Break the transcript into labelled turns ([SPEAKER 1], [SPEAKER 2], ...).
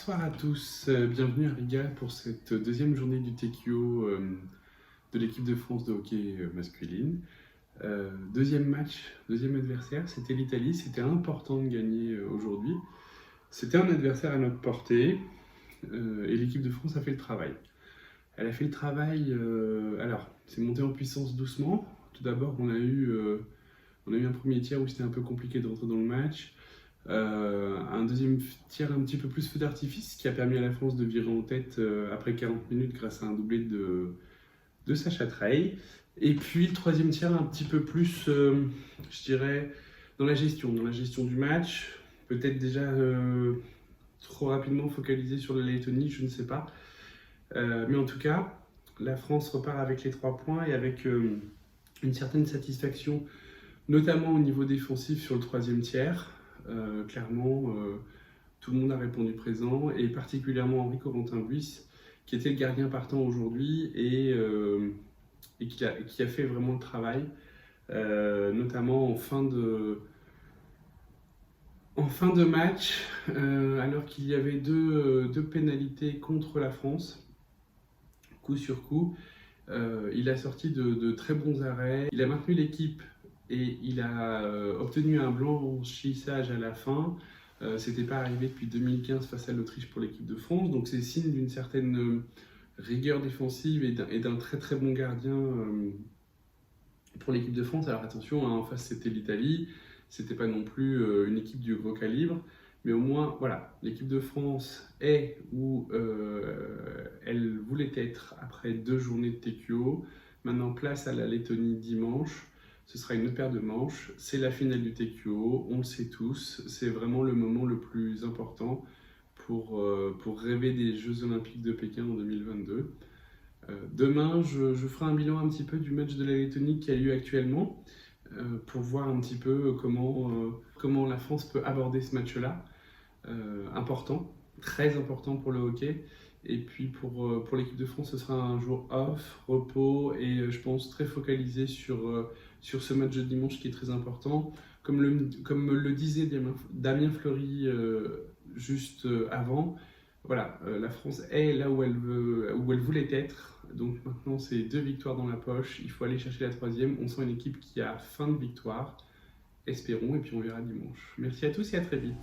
[SPEAKER 1] Bonsoir à tous, bienvenue à Riga pour cette deuxième journée du TQO de l'équipe de France de hockey masculine. Deuxième match, deuxième adversaire, c'était l'Italie. C'était important de gagner aujourd'hui. C'était un adversaire à notre portée et l'équipe de France a fait le travail. Elle a fait le travail, alors c'est monté en puissance doucement. Tout d'abord, on a eu un premier tiers où c'était un peu compliqué de rentrer dans le match. Un deuxième tir un petit peu plus feu d'artifice qui a permis à la France de virer en tête après 40 minutes grâce à un doublé de Sacha Trey. Et puis le troisième tir un petit peu plus, je dirais, dans la gestion du match. Peut-être déjà trop rapidement focalisé sur la Lettonie, je ne sais pas. Mais en tout cas, la France repart avec les 3 points et avec une certaine satisfaction, notamment au niveau défensif sur le troisième tiers. Clairement, tout le monde a répondu présent, et particulièrement Henri Corentin-Buis, qui était le gardien partant aujourd'hui et qui a fait vraiment le travail, notamment en fin de match, alors qu'il y avait deux pénalités contre la France, coup sur coup. Il a sorti de très bons arrêts, il a maintenu l'équipe et il a obtenu un blanchissage à la fin. C'était pas arrivé depuis 2015 face à l'Autriche pour l'équipe de France, donc c'est signe d'une certaine rigueur défensive et d'un très très bon gardien pour l'équipe de France. Alors attention, hein, en face c'était l'Italie, c'était pas non plus une équipe du gros calibre, mais au moins voilà, l'équipe de France est où elle voulait être après 2 journées de TQO. Maintenant, place à la Lettonie dimanche. Ce sera une autre paire de manches. C'est la finale du TQO, on le sait tous. C'est vraiment le moment le plus important pour rêver des Jeux Olympiques de Pékin en 2022. Demain, je ferai un bilan un petit peu du match de la Lettonie qui a lieu actuellement pour voir un petit peu comment la France peut aborder ce match-là. Important, très important pour le hockey. Et puis pour l'équipe de France, ce sera un jour off, repos et je pense très focalisé sur ce match de dimanche qui est très important. Comme le disait Damien Fleury juste avant, voilà, la France est là où elle voulait être. Donc maintenant, c'est 2 victoires dans la poche. Il faut aller chercher la 3e. On sent une équipe qui a faim de victoire. Espérons, et puis on verra dimanche. Merci à tous et à très vite.